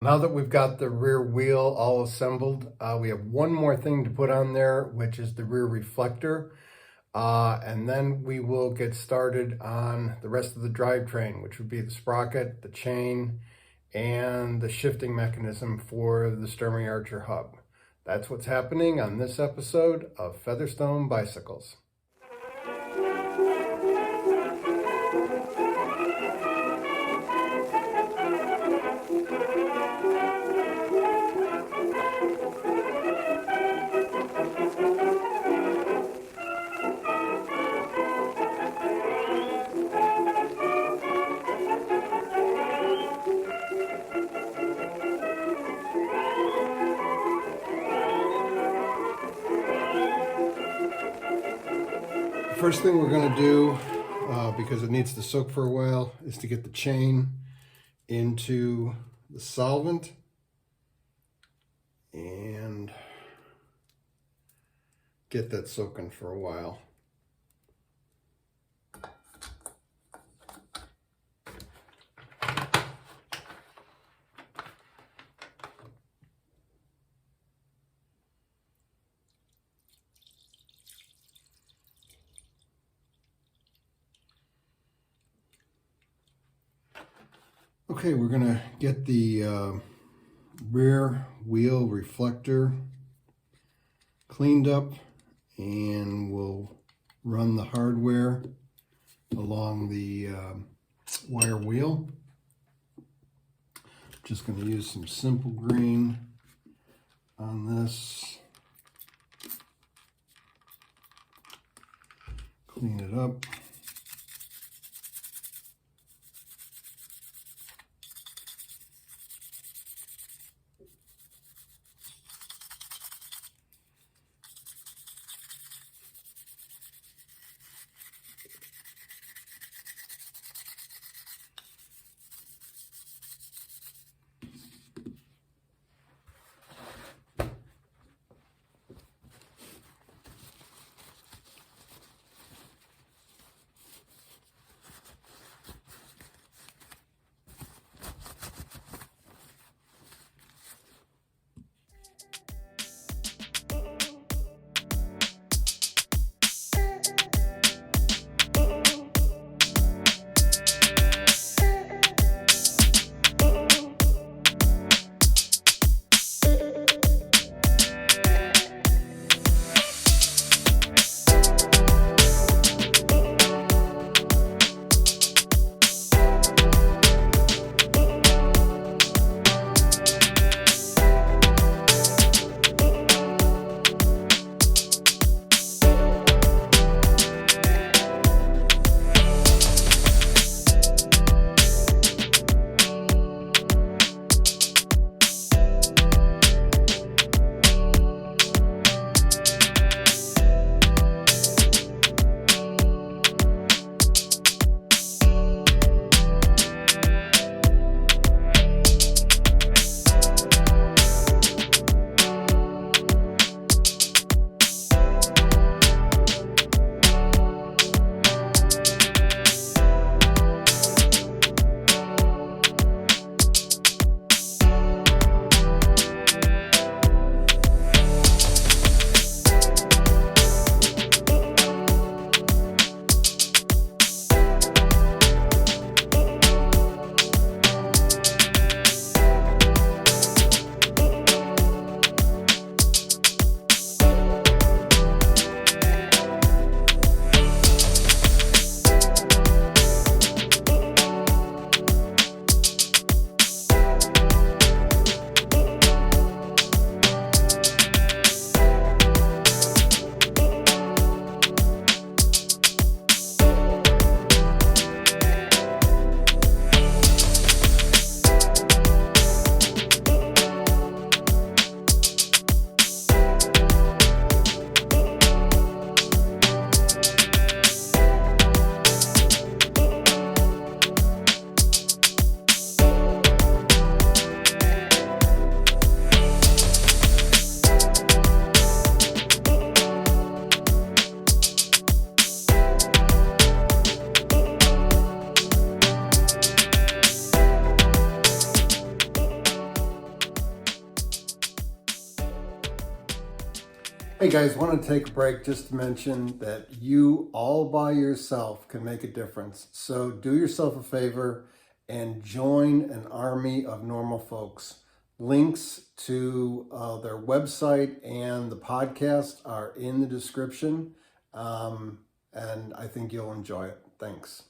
Now that we've got the rear wheel all assembled, we have one more thing to put on there, which is the rear reflector. And then we will get started on the rest of the drivetrain, which would be the sprocket, the chain, and the shifting mechanism for the Sturmey Archer hub. That's what's happening on this episode of Featherstone Bicycles. First thing we're going to do, because it needs to soak for a while, is to get the chain into the solvent and get that soaking for a while. Okay, we're going to get the rear wheel reflector cleaned up, and we'll run the hardware along the wire wheel. Just going to use some simple green on this. Clean it up. Hey guys, want to take a break just to mention that you all by yourself can make a difference. So do yourself a favor and join an army of normal folks. Links to their website and the podcast are in the description. And I think you'll enjoy it. Thanks.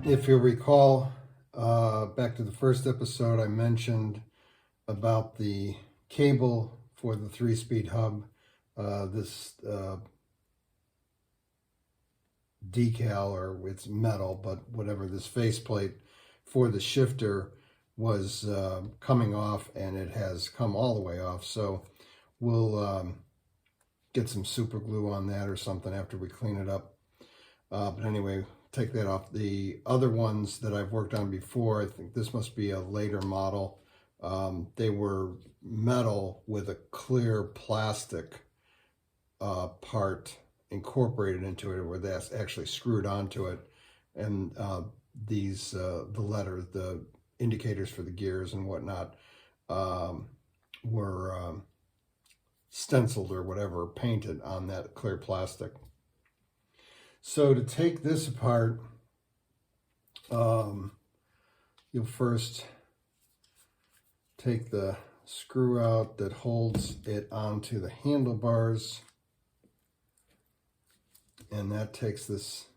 If you recall, back to the first episode, I mentioned about the cable for the 3-speed hub. This decal, or it's metal, but whatever, this faceplate for the shifter was coming off, and it has come all the way off. So we'll get some super glue on that or something after we clean it up. But anyway, take that off. The other ones that I've worked on before, I think this must be a later model. They were metal with a clear plastic part incorporated into it, where that's actually screwed onto it. And these, the letters, the indicators for the gears and whatnot, were stenciled or whatever, painted on that clear plastic. So to take this apart, you'll first take the screw out that holds it onto the handlebars, and that takes this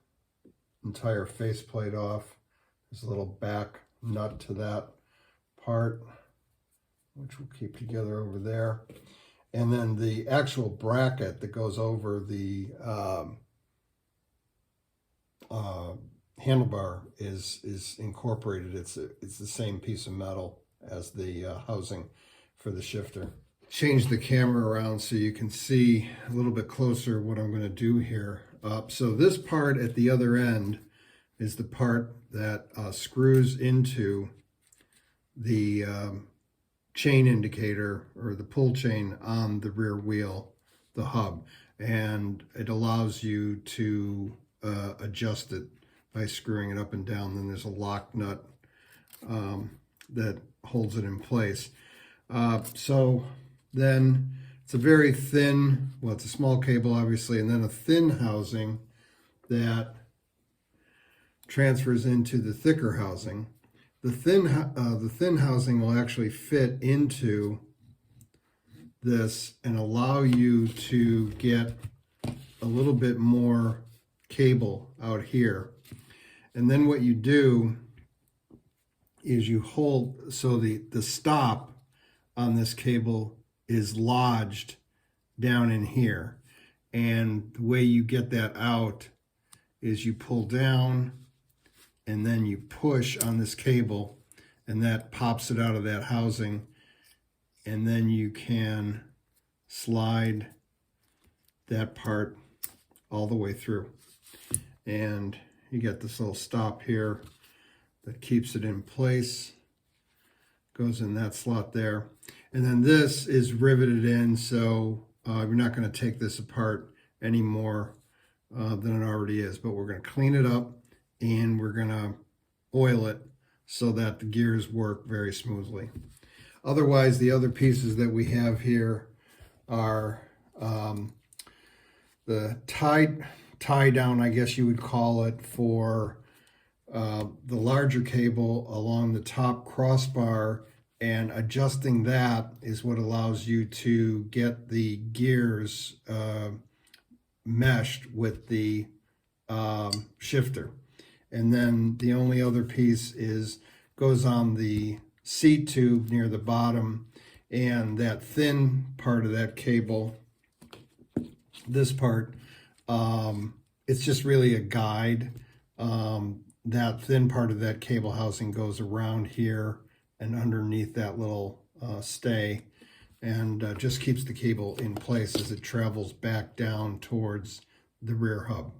entire faceplate off. There's a little back nut to that part, which we'll keep together over there. And then the actual bracket that goes over the handlebar is incorporated. It's the same piece of metal as the housing for the shifter. Change the camera around so you can see a little bit closer what I'm going to do here. So this part at the other end is the part that screws into the chain indicator, or the pull chain on the rear wheel, the hub, and it allows you to adjust it by screwing it up and down. Then there's a lock nut that holds it in place. So then it's a very thin, well, it's a small cable obviously, and then a thin housing that transfers into the thicker housing. The thin housing will actually fit into this and allow you to get a little bit more cable out here. And then what you do is you hold, so the stop on this cable is lodged down in here. And the way you get that out is you pull down and then you push on this cable, and that pops it out of that housing. And then you can slide that part all the way through. And you get this little stop here that keeps it in place. Goes in that slot there. And then this is riveted in, so you're not going to take this apart any more than it already is. But we're going to clean it up and we're going to oil it so that the gears work very smoothly. Otherwise, the other pieces that we have here are the tie down, I guess you would call it, for the larger cable along the top crossbar, and adjusting that is what allows you to get the gears meshed with the shifter. And then the only other piece goes on the seat tube near the bottom, and that thin part of that cable, this part, it's just really a guide. That thin part of that cable housing goes around here and underneath that little stay, and just keeps the cable in place as it travels back down towards the rear hub.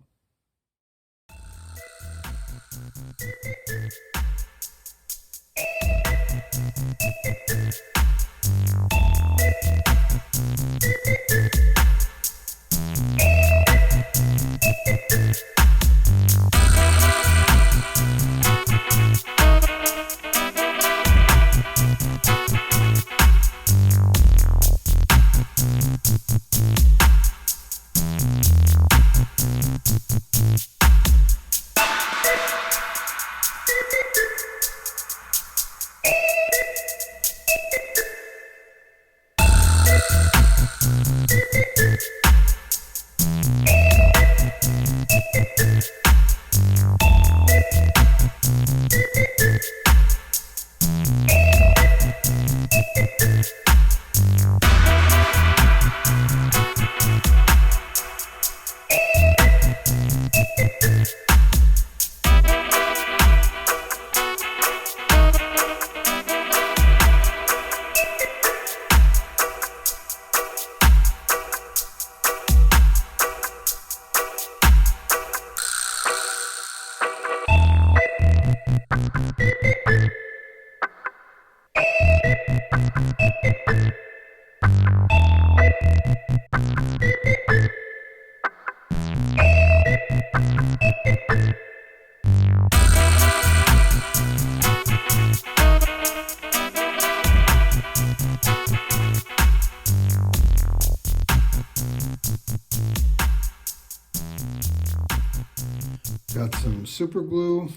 Got some super glue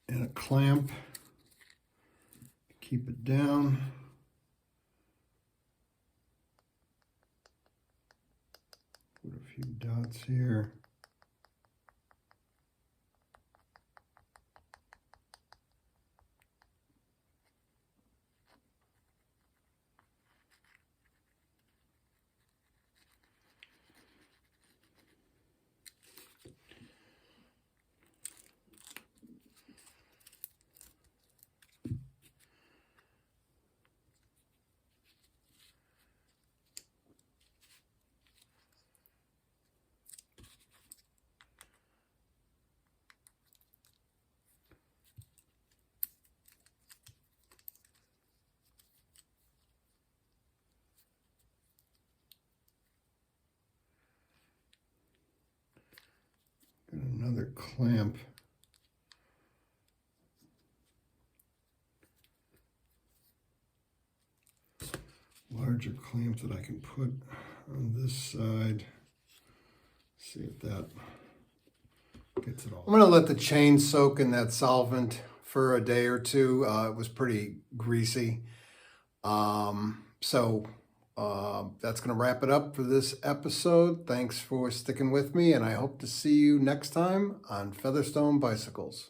and a clamp. Keep it down. Put a few dots here. Got another clamp. Larger clamp that I can put on this side. See if that gets it all. I'm going to let the chain soak in that solvent for a day or two. It was pretty greasy. That's going to wrap it up for this episode. Thanks for sticking with me, and I hope to see you next time on Featherstone Bicycles.